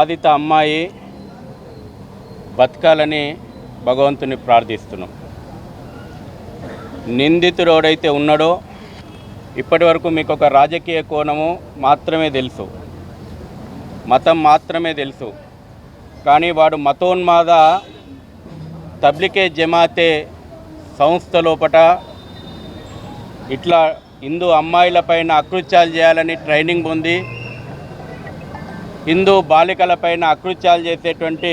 బాధిత అమ్మాయి బతకాలని భగవంతుని ప్రార్థిస్తున్నాం. నిందితుడు ఎవడైతే ఉన్నాడో ఇప్పటి వరకు మీకు ఒక రాజకీయ కోణము మాత్రమే తెలుసు, మతం మాత్రమే తెలుసు. కానీ వాడు మతోన్మాద తబ్లికే జమాతే సంస్థ లోపట ఇట్లా హిందూ అమ్మాయిలపైన అకృత్యాలు చేయాలని ట్రైనింగ్ పొంది హిందూ బాలికలపైన అకృత్యాలు చేసేటువంటి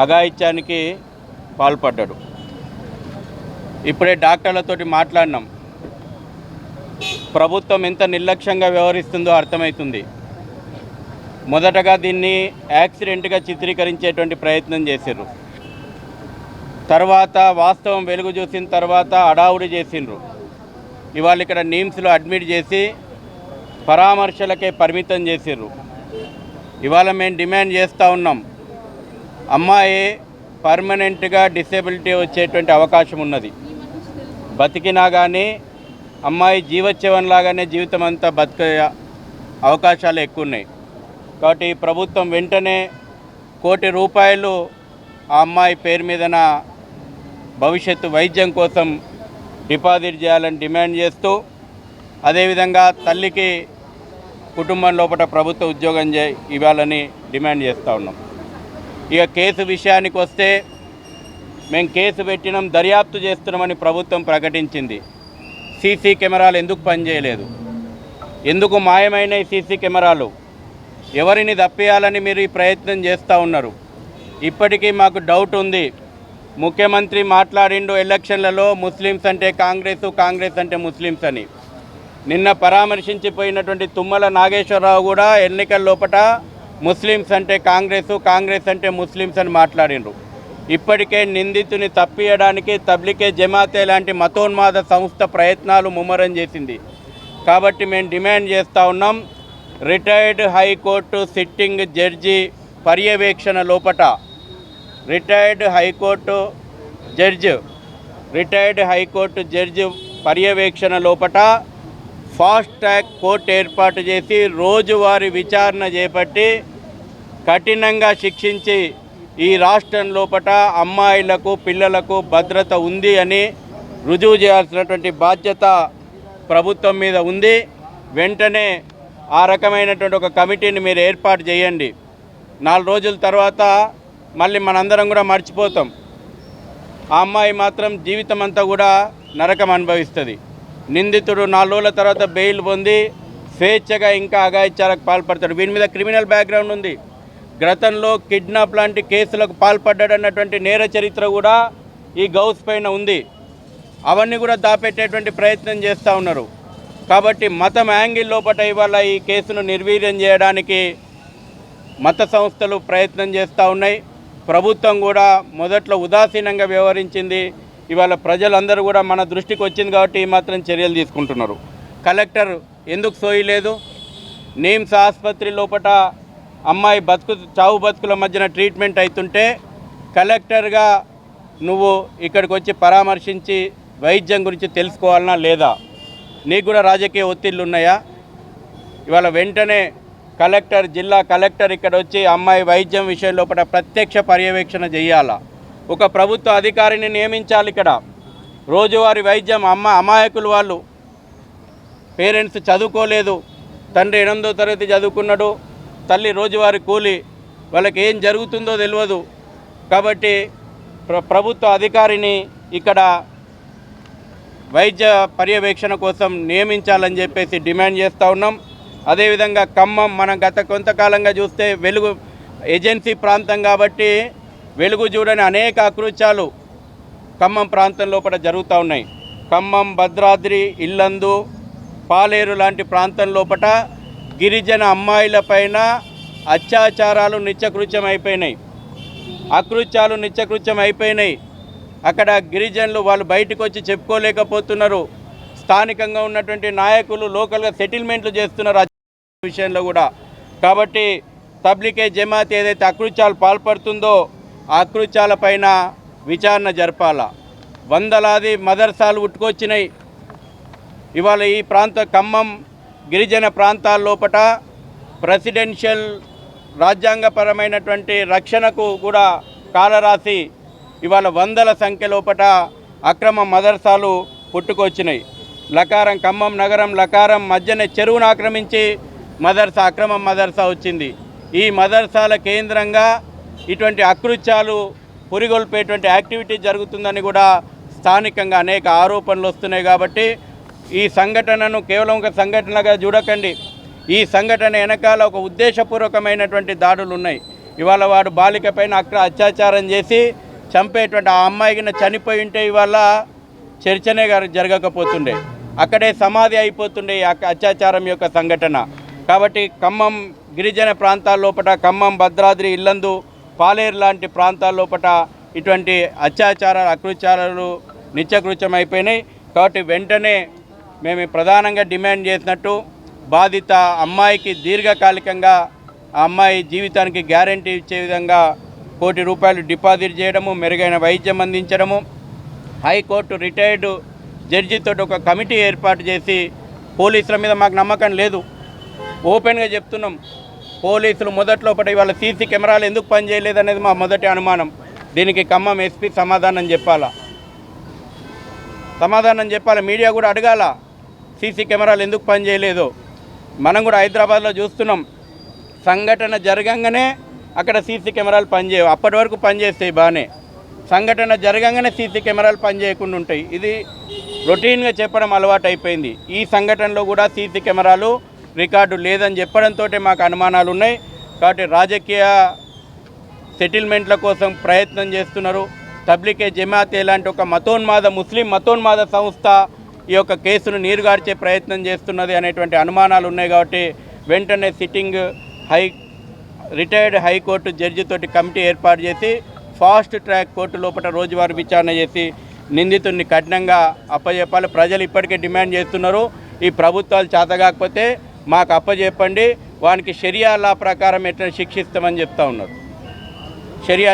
అఘాయిత్యానికి పాల్పడ్డాడు. ఇప్పుడే డాక్టర్లతోటి మాట్లాడినాం. ప్రభుత్వం ఎంత నిర్లక్ష్యంగా వ్యవహరిస్తుందో అర్థమవుతుంది. మొదటగా దీన్ని యాక్సిడెంట్గా చిత్రీకరించేటువంటి ప్రయత్నం చేశారు. తర్వాత వాస్తవం వెలుగు చూసిన తర్వాత అడావుడి చేసిండ్రు. ఇవాళ ఇక్కడ నిమ్స్లో అడ్మిట్ చేసి పరామర్శలకే పరిమితం చేసిర్రు. ఇవాళ మేము డిమాండ్ చేస్తూ ఉన్నాం, అమ్మాయి పర్మనెంట్గా డిసేబిలిటీ వచ్చేటువంటి అవకాశం ఉన్నది. బతికినా కానీ అమ్మాయి జీవోత్సవంలాగానే జీవితం అంతా బతికే అవకాశాలు ఎక్కువ ఉన్నాయి. కాబట్టి ప్రభుత్వం వెంటనే ₹1 కోటి ఆ అమ్మాయి పేరు మీదన భవిష్యత్తు వైద్యం కోసం డిపాజిట్ చేయాలని డిమాండ్ చేస్తూ, అదేవిధంగా తల్లికి కుటుంబం లోపల ప్రభుత్వ ఉద్యోగం ఇవ్వాలని డిమాండ్ చేస్తూ ఉన్నాం. ఇక కేసు విషయానికి వస్తే, మేము కేసు పెట్టినాం, దర్యాప్తు చేస్తున్నామని ప్రభుత్వం ప్రకటించింది. సీసీ కెమెరాలు ఎందుకు పనిచేయలేదు? ఎందుకు మాయమైన సీసీ కెమెరాలు? ఎవరిని తప్పియాలని మీరు ఈ ప్రయత్నం చేస్తూ ఉన్నారు? ఇప్పటికీ మాకు డౌట్ ఉంది. ముఖ్యమంత్రి మాట్లాడిండు ఎలక్షన్లలో ముస్లిమ్స్ అంటే కాంగ్రెస్, కాంగ్రెస్ అంటే ముస్లిమ్స్ అని. నిన్న పరామర్శించిపోయినటువంటి తుమ్మల నాగేశ్వరరావు కూడా ఎన్నికల లోపల ముస్లిమ్స్ అంటే కాంగ్రెస్, కాంగ్రెస్ అంటే ముస్లిమ్స్ అని మాట్లాడిండ్రు. ఇప్పటికే నిందితుని తప్పియడానికి తబ్లికే జమాతే లాంటి మతోన్మాద సంస్థ ప్రయత్నాలు ముమ్మరం చేసింది. కాబట్టి మేము డిమాండ్ చేస్తూ ఉన్నాం, రిటైర్డ్ హైకోర్టు సిట్టింగ్ జడ్జి పర్యవేక్షణ లోపట, రిటైర్డ్ హైకోర్టు జడ్జి పర్యవేక్షణ లోపట ఫాస్ట్ ట్రాక్ కోర్టు ఏర్పాటు చేసి రోజువారీ విచారణ చేపట్టి కఠినంగా శిక్షించి ఈ రాష్ట్రం లోపట అమ్మాయిలకు, పిల్లలకు భద్రత ఉంది అని రుజువు చేయాల్సినటువంటి బాధ్యత ప్రభుత్వం మీద ఉంది. వెంటనే ఆ రకమైనటువంటి ఒక కమిటీని మీరు ఏర్పాటు చేయండి. 4 రోజుల తర్వాత మళ్ళీ మనందరం కూడా మర్చిపోతాం. ఆ అమ్మాయి మాత్రం జీవితం అంతా కూడా నరకం అనుభవిస్తుంది. నిందితుడు 4 రోజుల తర్వాత బెయిల్ పొంది స్వేచ్ఛగా ఇంకా అఘాయిత్యాలకు పాల్పడతాడు. వీని మీద క్రిమినల్ బ్యాక్గ్రౌండ్ ఉంది. గతంలో కిడ్నాప్ లాంటి కేసులకు పాల్పడ్డాడన్నటువంటి నేర చరిత్ర కూడా ఈ గౌస్ పైన ఉంది. అవన్నీ కూడా దాపెట్టేటువంటి ప్రయత్నం చేస్తూ ఉన్నారు. కాబట్టి మతం యాంగిల్ లోపల ఇవాళ ఈ కేసును నిర్వీర్యం చేయడానికి మత సంస్థలు ప్రయత్నం చేస్తూ ఉన్నాయి. ప్రభుత్వం కూడా మొదట్లో ఉదాసీనంగా వ్యవహరించింది. ఇవాళ ప్రజలందరూ కూడా మన దృష్టికి వచ్చింది కాబట్టి ఈ మాత్రం చర్యలు తీసుకుంటున్నారు. కలెక్టర్ ఎందుకు సోయలేదు? నిమ్స్ ఆసుపత్రి లోపల అమ్మాయి చావు బతుకుల మధ్యన ట్రీట్మెంట్ అవుతుంటే కలెక్టర్గా నువ్వు ఇక్కడికి వచ్చి పరామర్శించి వైద్యం గురించి తెలుసుకోవాలన్నా లేదా? నీకు కూడా రాజకీయ ఒత్తిళ్ళు ఉన్నాయా? ఇవాళ వెంటనే జిల్లా కలెక్టర్ ఇక్కడ వచ్చి అమ్మాయి వైద్యం విషయం లోపల ప్రత్యక్ష పర్యవేక్షణ చేయాలా? ఒక ప్రభుత్వ అధికారిని నియమించాలి. ఇక్కడ రోజువారీ వైద్యం అమాయకులు వాళ్ళు, పేరెంట్స్ చదువుకోలేదు, తండ్రి 8వ తరగతి చదువుకున్నాడు, తల్లి రోజువారీ కూలి, వాళ్ళకి ఏం జరుగుతుందో తెలియదు. కాబట్టి ప్రభుత్వ అధికారిని ఇక్కడ వైద్య పర్యవేక్షణ కోసం నియమించాలని చెప్పేసి డిమాండ్ చేస్తూ ఉన్నాం. అదేవిధంగా ఖమ్మం, మనం గత కొంతకాలంగా చూస్తే వెలుగు ఏజెన్సీ ప్రాంతం కాబట్టి వెలుగు చూడని అనేక అకృత్యాలు ఖమ్మం ప్రాంతం లోపల జరుగుతూ ఉన్నాయి. ఖమ్మం, భద్రాద్రి, ఇల్లందు, పాలేరు లాంటి ప్రాంతం లోపల గిరిజన అమ్మాయిలపైన అత్యాచారాలు నిత్యకృత్యం అయిపోయినాయి. అక్కడ గిరిజనులు వాళ్ళు బయటకు వచ్చి చెప్పుకోలేకపోతున్నారు. స్థానికంగా ఉన్నటువంటి నాయకులు లోకల్గా సెటిల్మెంట్లు చేస్తున్నారు విషయంలో కూడా. కాబట్టి తబ్లికే జమాత్ ఏదైతే అకృత్యాలు పాల్పడుతుందో ఆ అకృత్యాలపైన విచారణ జరపాలా. వందలాది మదర్సాలు ఉట్టుకొచ్చినాయి. ఇవాళ ఈ ఖమ్మం గిరిజన ప్రాంతాల లోపట ప్రెసిడెన్షియల్ రాజ్యాంగపరమైనటువంటి రక్షణకు కూడా కాలరాసి ఇవాళ వందల సంఖ్య లోపట అక్రమ మదర్సాలు పుట్టుకొచ్చినాయి. లకారం ఖమ్మం నగరం లకారం మధ్యనే చెరువును ఆక్రమించి మదర్సా అక్రమ మదర్సా వచ్చింది. ఈ మదర్సాల కేంద్రంగా ఇటువంటి అకృత్యాలు పురిగొల్పేటువంటి యాక్టివిటీ జరుగుతుందని కూడా స్థానికంగా అనేక ఆరోపణలు వస్తున్నాయి. కాబట్టి ఈ సంఘటనను కేవలం ఒక సంఘటనగా చూడకండి. ఈ సంఘటన వెనకాల ఒక ఉద్దేశపూర్వకమైనటువంటి దాడులు ఉన్నాయి. ఇవాళ వాడు బాలిక పైన అత్యాచారం చేసి చంపేటువంటి ఆ అమ్మాయికి చనిపోయి ఉంటే ఇవాళ చర్చనే జరగకపోతుండే, అక్కడే సమాధి అయిపోతుండే ఈ అత్యాచారం యొక్క సంఘటన. కాబట్టి ఖమ్మం గిరిజన ప్రాంతాల లోపల ఖమ్మం భద్రాద్రి ఇల్లందు పాలేరు లాంటి ప్రాంతాల లోపల ఇటువంటి అత్యాచారాలు అకృత్యాలు నిత్యకృత్యం అయిపోయినాయి. కాబట్టి వెంటనే మేము ప్రధానంగా డిమాండ్ చేసినట్టు బాధిత అమ్మాయికి దీర్ఘకాలికంగా ఆ అమ్మాయి జీవితానికి గ్యారంటీ ఇచ్చే విధంగా ₹1 కోటి డిపాజిట్ చేయడము, మెరుగైన వైద్యం అందించడము, హైకోర్టు రిటైర్డ్ జడ్జితో ఒక కమిటీ ఏర్పాటు చేసి పోలీసుల మీద మాకు నమ్మకం లేదు, ఓపెన్గా చెప్తున్నాం. పోలీసులు మొదట్లో ఇవాళ సీసీ కెమెరాలు ఎందుకు పనిచేయలేదనేది మా మొదటి అనుమానం. దీనికి ఖమ్మం ఎస్పీ సమాధానం చెప్పాలా, మీడియా కూడా అడగాల సీసీ కెమెరాలు ఎందుకు పనిచేయలేదు. మనం కూడా హైదరాబాద్లో చూస్తున్నాం, సంఘటన జరగంగానే అక్కడ సీసీ కెమెరాలు పనిచేయవు, అప్పటి వరకు పనిచేస్తాయి బాగానే, సంఘటన జరగంగానే సీసీ కెమెరాలు పనిచేయకుండా ఉంటాయి. ఇది రొటీన్గా చెప్పడం అలవాటు అయిపోయింది. ఈ సంఘటనలో కూడా సీసీ కెమెరాలు రికార్డు లేదని చెప్పడంతో మాకు అనుమానాలు ఉన్నాయి. కాబట్టి రాజకీయ సెటిల్మెంట్ల కోసం ప్రయత్నం చేస్తున్నారు. తబ్లికే జమాతే లాంటి ఒక ముస్లిం మతోన్మాద సంస్థ ఈ యొక్క కేసును నీరుగార్చే ప్రయత్నం చేస్తున్నది అనేటువంటి అనుమానాలు ఉన్నాయి. కాబట్టి వెంటనే సిట్టింగ్ రిటైర్డ్ హైకోర్టు జడ్జితోటి కమిటీ ఏర్పాటు చేసి ఫాస్ట్ ట్రాక్ కోర్టు లోపల రోజువారీ విచారణ చేసి నిందితుడిని కఠినంగా అప్పజెప్పాలి. ప్రజలు ఇప్పటికే డిమాండ్ చేస్తున్నారు, ఈ ప్రభుత్వాలు చేతగాకపోతే మాకు అప్పజెప్పండి, వానికి షరియా లా ప్రకారం ఎట్లా శిక్షిస్తామని చెప్తా ఉన్నారు. షరియా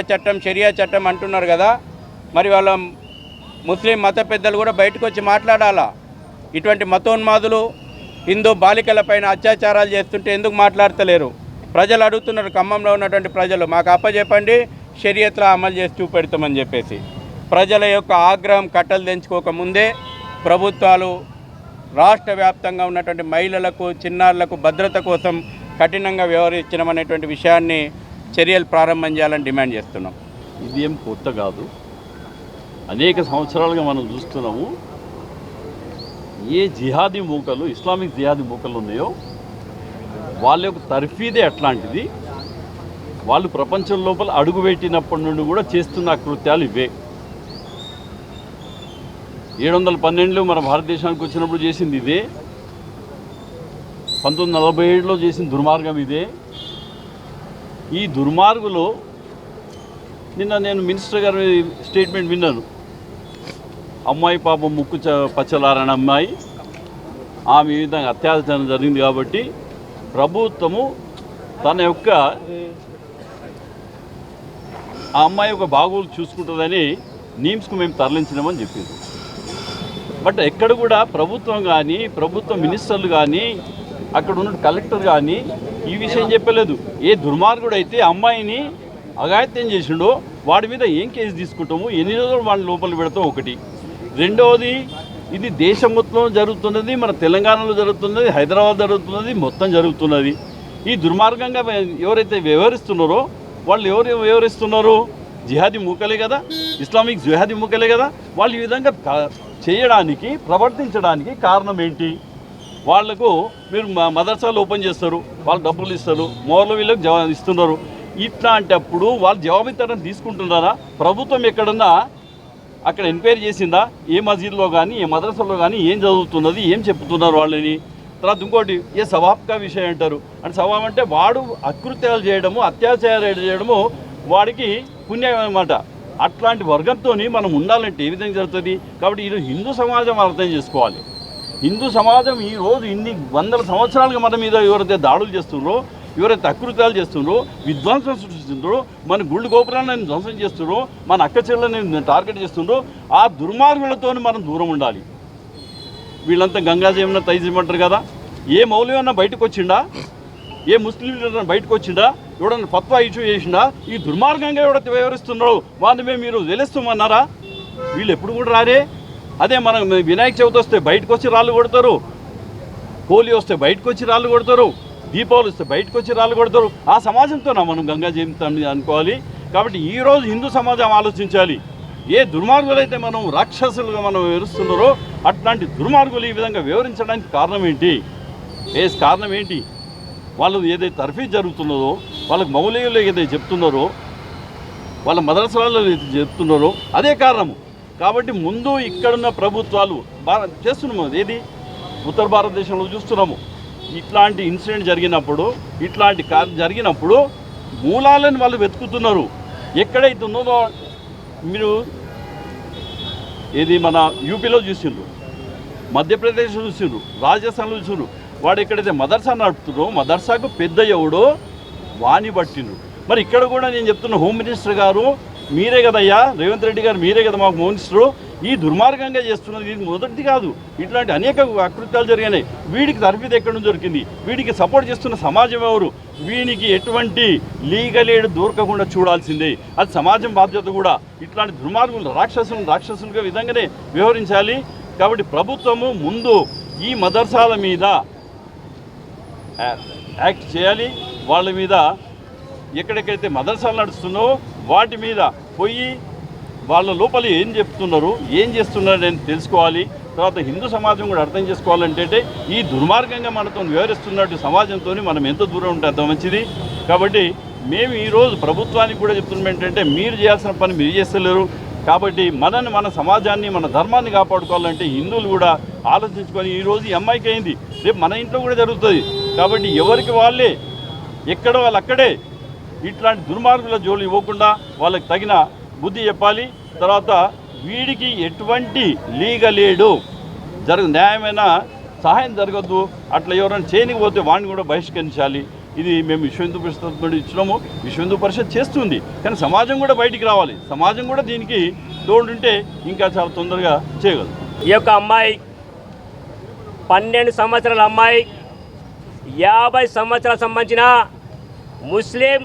చట్టం అంటున్నారు కదా, మరి వాళ్ళ ముస్లిం మత పెద్దలు కూడా బయటకు వచ్చి మాట్లాడాలా. ఇటువంటి మతోన్మాదులు హిందూ బాలికలపైన అత్యాచారాలు చేస్తుంటే ఎందుకు మాట్లాడతలేరు? ప్రజలు అడుగుతున్నారు, ఖమ్మంలో ఉన్నటువంటి ప్రజలు, మాకు అప్పచెప్పండి, షరియత్లో అమలు చేసి చూపెడతామని చెప్పేసి. ప్రజల యొక్క ఆగ్రహం కట్టలు తెంచుకోకముందే ప్రభుత్వాలు రాష్ట్ర వ్యాప్తంగా ఉన్నటువంటి మహిళలకు చిన్నారులకు భద్రత కోసం కఠినంగా వ్యవహరించడం అనేటువంటి విషయాన్ని చర్యలు ప్రారంభం చేయాలని డిమాండ్ చేస్తున్నాం. ఇది ఏం కొత్త కాదు, అనేక సంవత్సరాలుగా మనం చూస్తున్నాము. ఏ జిహాదీ మూకలు, ఇస్లామిక్ జిహాదీ మూకలు ఉన్నాయో వాళ్ళ యొక్క తర్ఫీదే అట్లాంటిది. వాళ్ళు ప్రపంచం లోపల అడుగుపెట్టినప్పటి నుండి కూడా చేస్తున్న కృత్యాలు ఇవే. 712లో మన భారతదేశానికి వచ్చినప్పుడు చేసింది ఇదే, 1947లో చేసిన దుర్మార్గం ఇదే. ఈ దుర్మార్గులు నిన్న నేను మినిస్టర్ గారి స్టేట్మెంట్ విన్నాను. అమ్మాయి పాపం ముక్కు పచ్చలారని అమ్మాయి, ఆమె ఈ విధంగా అత్యాచారం జరిగింది కాబట్టి ప్రభుత్వము తన యొక్క ఆ అమ్మాయి యొక్క బాగోలు చూసుకుంటుందని నీమ్స్కు మేము తరలించినామని చెప్పింది. బట్ ఎక్కడ కూడా ప్రభుత్వం కానీ ప్రభుత్వ మినిస్టర్లు కానీ అక్కడ ఉన్న కలెక్టర్ కానీ ఈ విషయం చెప్పలేదు. ఏ దుర్మార్గుడు అయితే అమ్మాయిని అఘాయిత్యం చేసిండో వాడి మీద ఏం కేసు తీసుకుంటాము, ఎన్ని రోజులు వాడిని లోపల పెడతాం ఒకటి. రెండవది, ఇది దేశం మొత్తం జరుగుతున్నది, మన తెలంగాణలో జరుగుతున్నది, హైదరాబాద్ జరుగుతున్నది, మొత్తం జరుగుతున్నది. ఈ దుర్మార్గంగా ఎవరైతే వ్యవహరిస్తున్నారో వాళ్ళు ఎవరు వ్యవహరిస్తున్నారు? జిహాదీ మూకలే కదా, ఇస్లామిక్ జిహాదీ మూకలే కదా. వాళ్ళు ఈ విధంగా చేయడానికి, ప్రవర్తించడానికి కారణం ఏంటి? వాళ్లకు మీరు మదర్సాలు ఓపెన్ చేస్తారు, వాళ్ళు డబ్బులు ఇస్తారు, మౌలవీలకు ఇస్తున్నారు. ఇట్లాంటప్పుడు వాళ్ళు జవాబుదారీతనం తీసుకుంటున్నారా? ప్రభుత్వం ఎక్కడన్నా అక్కడ ఎంక్వైరీ చేసిందా? ఏ మస్జిద్లో కానీ ఏ మదర్సాలో కానీ ఏం చదువుతున్నది, ఏం చెప్తున్నారు వాళ్ళని? తర్వాత ఇంకోటి, ఏ సవాబ్కా విషయం అంటారు. అంటే సవాబ్ అంటే వాడు అకృత్యాలు చేయడము, అత్యాచారాలు చేయడము వాడికి పుణ్యం అన్నమాట. అట్లాంటి వర్గంతో మనం ఉండాలంటే ఏ విధంగా జరుగుతుంది? కాబట్టి ఈరోజు హిందూ సమాజం అర్థం చేసుకోవాలి. హిందూ సమాజం ఈరోజు ఇన్ని వందల సంవత్సరాలుగా మన మీద ఎవరైతే దాడులు చేస్తున్నారో, ఎవరైతే అకృత్యాలు చేస్తున్నారో, విధ్వంసం సృష్టిస్తున్నారో, మన గుళ్ళు గోపురాలను ధ్వంసం చేస్తున్నారో, మన అక్క చెల్లెలను టార్గెట్ చేస్తున్నారో, ఆ దుర్మార్గులతో మనం దూరం ఉండాలి. వీళ్ళంతా గంగా జమున తైజమంటారు కదా. ఏ మౌల్యమన్నా బయటకు వచ్చిండా? ఏ ముస్లింలన్నా బయటకు వచ్చిండా? ఎవడన్నా ఫత్వా ఇష్యూ చేసినా ఈ దుర్మార్గంగా ఎవడైతే వివరిస్తున్నారో వాడిని మేము మీరు తెలుస్తామన్నారా? వీళ్ళు ఎప్పుడు కూడా రారే. అదే మనం వినాయక చవితి వస్తే బయటకు వచ్చి రాళ్ళు కొడతారు, హోలీ వస్తే బయటకు వచ్చి రాళ్ళు కొడతారు, దీపావళి వస్తే బయటకు వచ్చి రాళ్ళు కొడతారు. ఆ సమాజంతోనా మనం గంగా జయంతి అనుకోవాలి? కాబట్టి ఈరోజు హిందూ సమాజం ఆలోచించాలి. ఏ దుర్మార్గులు అయితే మనం రాక్షసులుగా మనం వివరిస్తున్నారో అట్లాంటి దుర్మార్గులు ఈ విధంగా వివరించడానికి కారణం ఏంటి? కారణం ఏంటి? వాళ్ళు ఏదైతే తర్ఫీదు జరుగుతున్నదో, వాళ్ళకి మౌలికలు ఏదైతే చెప్తున్నారో, వాళ్ళ మదరసాలలో ఏదైతే చెప్తున్నారో అదే కారణము. కాబట్టి ముందు ఇక్కడున్న ప్రభుత్వాలు చేస్తున్నాము. ఏది ఉత్తర భారతదేశంలో చూస్తున్నాము. ఇట్లాంటి ఇన్సిడెంట్ జరిగినప్పుడు, ఇట్లాంటి జరిగినప్పుడు మూలాలను వాళ్ళు వెతుకుతున్నారు. ఎక్కడైతే ఉన్నదో మీరు ఏది మన యూపీలో చూసిండ్రు, మధ్యప్రదేశ్లో చూసిండ్రు, రాజస్థాన్లో చూసిండ్రు. వాడు ఎక్కడైతే మదర్సా నడుపుతున్నారో మదర్సాకు పెద్ద ఎవడో వాణి పట్టిండ్రు. మరి ఇక్కడ కూడా నేను చెప్తున్న హోమ్ మినిస్టర్ గారు మీరే కదయ్యా, రేవంత్ రెడ్డి గారు మీరే కదా మాకు మినిస్టరు. ఈ దుర్మార్గంగా చేస్తున్నది ఇది మొదటిది కాదు. ఇట్లాంటి అనేక అకృత్యాలు జరిగినాయి. వీడికి తర్ఫీదు ఎక్కడి నుంచి దొరికింది? వీడికి సపోర్ట్ చేస్తున్న సమాజం ఎవరు? వీనికి ఎటువంటి లీగల్ ఎయిడ్ దొరకకుండా చూడాల్సిందే. అది సమాజం బాధ్యత కూడా. ఇట్లాంటి దుర్మార్గులు రాక్షసులుగా విధంగానే వ్యవహరించాలి. కాబట్టి ప్రభుత్వము ముందు ఈ మదర్సాల మీద యాక్ట్ చేయాలి. వాళ్ళ మీద ఎక్కడెక్కడైతే మదర్సాలు నడుస్తున్నావో వాటి మీద పోయి వాళ్ళ లోపల ఏం చెప్తున్నారు, ఏం చేస్తున్నారు అని తెలుసుకోవాలి. తర్వాత హిందూ సమాజం కూడా అర్థం చేసుకోవాలంటే ఈ దుర్మార్గంగా మనతో వ్యవహరిస్తున్నట్టు సమాజంతో మనం ఎంత దూరం ఉంటే అంత మంచిది. కాబట్టి మేము ఈరోజు ప్రభుత్వానికి కూడా చెప్తున్నాం ఏంటంటే మీరు చేయాల్సిన పని మీరు చేస్తలేరు. కాబట్టి మన సమాజాన్ని మన ధర్మాన్ని కాపాడుకోవాలంటే హిందువులు కూడా ఆలోచించుకొని ఈరోజు ఈ అమ్మాయికి అయింది, రేపు మన ఇంట్లో కూడా జరుగుతుంది. కాబట్టి ఎవరికి వాళ్ళే ఎక్కడ వాళ్ళు అక్కడే ఇట్లాంటి దుర్మార్గుల జోలు ఇవ్వకుండా వాళ్ళకి తగిన బుద్ధి చెప్పాలి. తర్వాత వీడికి ఎటువంటి లీగల్ ఎయిడ్ న్యాయమైన సహాయం జరగద్దు. అట్లా ఎవరైనా చేయనిపోతే వాడిని కూడా బహిష్కరించాలి. ఇది మేము విశ్వ హిందూ పరిషత్ నుండి ఇచ్చినాము. విశ్వ హిందూ పరిషత్ చేస్తుంది, కానీ సమాజం కూడా బయటికి రావాలి. సమాజం కూడా దీనికి తోడుంటే ఇంకా చాలా తొందరగా చేయగలదు. ఈ యొక్క అమ్మాయి 12 సంవత్సరాల అమ్మాయి 50 సంవత్సరాలకు సంబంధించిన ముస్లిం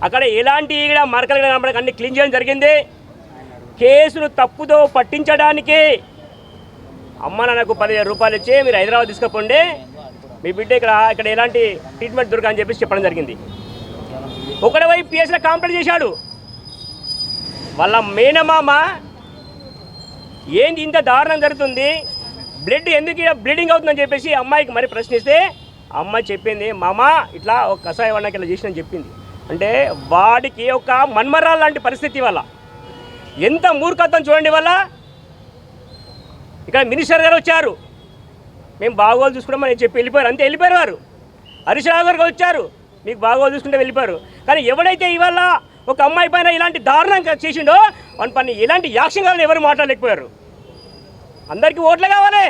అక్కడ ఎలాంటి కూడా మరకలు కనబడక అన్ని క్లీన్ చేయడం జరిగింది. కేసును తప్పుదో పట్టించడానికి అమ్మ నాకు 10,000 రూపాయలు ఇచ్చి మీరు హైదరాబాద్ తీసుకుపోండి, మీ బిడ్డ ఇక్కడ ఎలాంటి ట్రీట్మెంట్ దొరకని చెప్పేసి చెప్పడం జరిగింది. ఒకటి వైపు పిఎస్లో కాంప్లైంట్ చేశాడు. వాళ్ళ మేనమామ ఏంది ఇంత దారుణం జరుగుతుంది, బ్లడ్ ఎందుకు బ్లీడింగ్ అవుతుందని చెప్పేసి అమ్మాయికి మరి ప్రశ్నిస్తే అమ్మాయి చెప్పింది, మామ ఇట్లా ఒక కషాయ వన్నకి ఇలా చేసినని చెప్పింది. అంటే వాడికి ఒక మన్మరాలు లాంటి పరిస్థితి వల్ల ఎంత మూర్ఖత్వం చూడండి. వల్ల ఇక్కడ మినిస్టర్ గారు వచ్చారు, మేము బాగోలు చూసుకుంటామని చెప్పి వెళ్ళిపోయారు. అంతే వెళ్ళిపోయారు. వారు హరీష్ రావు గారు వచ్చారు, మీకు బాగోలు చూసుకుంటే వెళ్ళిపోయారు. కానీ ఎవడైతే ఇవాళ ఒక అమ్మాయి పైన ఇలాంటి దారుణంగా చేసిండో వాని పని ఎలాంటి యాక్షన్ కావాలని ఎవరు మాట్లాడలేకపోయారు. అందరికీ ఓట్లే కావాలి.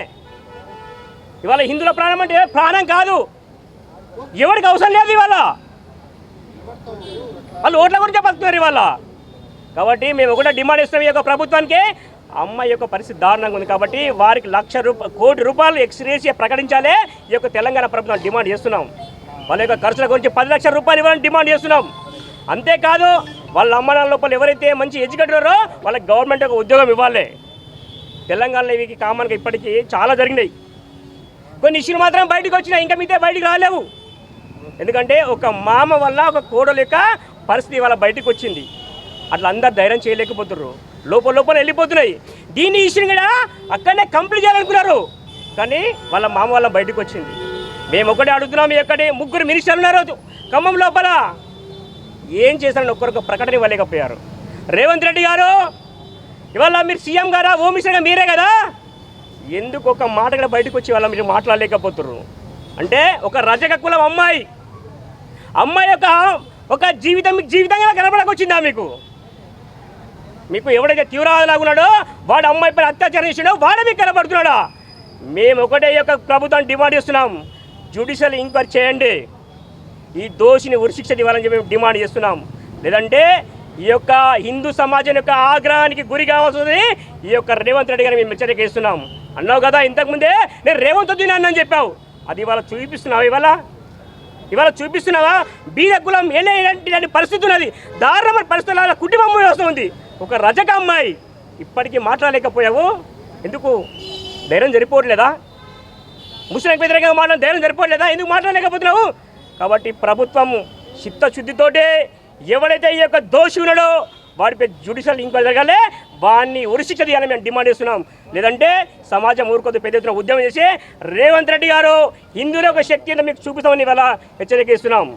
ఇవాళ హిందువుల ప్రాణం అంటే ప్రాణం కాదు, ఎవరికి అవసరం లేదు. ఇవాళ వాళ్ళు ఓట్ల గురించి బతుకుతున్నారు ఇవాళ. కాబట్టి మేము ఒకటే డిమాండ్ ఇస్తాం ఈ యొక్క ప్రభుత్వానికి. అమ్మాయి యొక్క పరిస్థితి దారుణంగా ఉంది కాబట్టి వారికి ₹1,00,000 కోటి రూపాయలు ఎక్స్గ్రేషియా ప్రకటించాలి ఈ యొక్క తెలంగాణ ప్రభుత్వం డిమాండ్ చేస్తున్నాం. వాళ్ళ యొక్క ఖర్చుల గురించి ₹10 లక్షల ఇవ్వాలని డిమాండ్ చేస్తున్నాం. అంతేకాదు వాళ్ళ అమ్మానాల లోపల ఎవరైతే మంచి ఎడ్యుకేటరో వాళ్ళకి గవర్నమెంట్ ఒక ఉద్యోగం ఇవ్వాలి. తెలంగాణలో ఇవి కామన్గా ఇప్పటికీ చాలా జరిగినాయి. కొన్ని ఇష్యూలు మాత్రం బయటకు వచ్చినాయి, ఇంకా మిగతా బయటకు రాలేవు. ఎందుకంటే ఒక మామ వల్ల ఒక కోడలు యొక్క పరిస్థితి వాళ్ళ బయటకు వచ్చింది. అట్లా అందరు ధైర్యం చేయలేకపోతున్నారు, లోపల వెళ్ళిపోతున్నాయి. దీన్ని ఇష్యూని కూడా అక్కడనే కంప్లీట్ చేయాలనుకున్నారు, కానీ వాళ్ళ మామ వల్ల బయటకు వచ్చింది. మేము ఒకటే అడుగుతున్నాం, ఎక్కడే 3 మినిస్టర్లు ఉన్నారు ఖమ్మం లోపల, ఏం చేశారని ఒక్కరికి ప్రకటన ఇవ్వలేకపోయారు. రేవంత్ రెడ్డి గారు ఇవాళ మీరు సీఎం గారా, హోమ్ మినిస్టర్గా మీరే కదా, ఎందుకు ఒక మాట కూడా బయటకు వచ్చి వాళ్ళ మీరు మాట్లాడలేకపోతున్నారు? అంటే ఒక రజక కులం అమ్మాయి యొక్క ఒక జీవితంగా కనబడకొచ్చిందా మీకు ఎవడైతే తీవ్రవాదిలాగా ఉన్నాడో వాడు అమ్మాయి పైన అత్యాచారం చేసినాడో వాడే మీకు కనబడుతున్నాడా? మేము ఒకటే యొక్క ప్రభుత్వాన్ని డిమాండ్ చేస్తున్నాం, జ్యుడిషియల్ ఎంక్వైరీ చేయండి, ఈ దోషిని ఉరిశిక్ష ఇవ్వాలని చెప్పి మేము డిమాండ్ చేస్తున్నాం. లేదంటే ఈ యొక్క హిందూ సమాజం యొక్క ఆగ్రహానికి గురి కావాల్సింది ఈ యొక్క రేవంత్ రెడ్డి గారిని మేము హెచ్చరిక ఇస్తున్నాం. అన్నావు కదా ఇంతకుముందే నేను రేవంత్ రెడ్డిని అన్నని చెప్పావు, అది ఇవాళ చూపిస్తున్నావా? ఇవాళ చూపిస్తున్నావా? బీద కులం ఇలాంటి పరిస్థితి ఉన్నది. దారుణమైన పరిస్థితుల కుటుంబం వస్తుంది. ఒక రజక అమ్మాయి ఇప్పటికీ మాట్లాడలేకపోయావు. ఎందుకు ధైర్యం సరిపోవట్లేదా? ముస్లింకి వ్యతిరేకంగా మాట్లాడిన ధైర్యం సరిపోవట్లేదా? ఎందుకు మాట్లాడలేకపోతున్నావు? కాబట్టి ప్రభుత్వం చిత్తశుద్ధితోటే ఎవడైతే ఈ యొక్క దోషి ఉన్నాడో వాడిపై జ్యుడిషియల్ ఎంక్వైరీ జరగాలి, వాడిని ఉరిశిక్ష తీయాలని మేము డిమాండ్ చేస్తున్నాం. లేదంటే సమాజం ఊరుకోదు, పెద్ద ఎత్తున ఉద్యమం చేసి రేవంత్ రెడ్డి గారు హిందువుల ఒక శక్తి మీకు చూపిస్తామని ఇవాళ హెచ్చరిక ఇస్తున్నాం.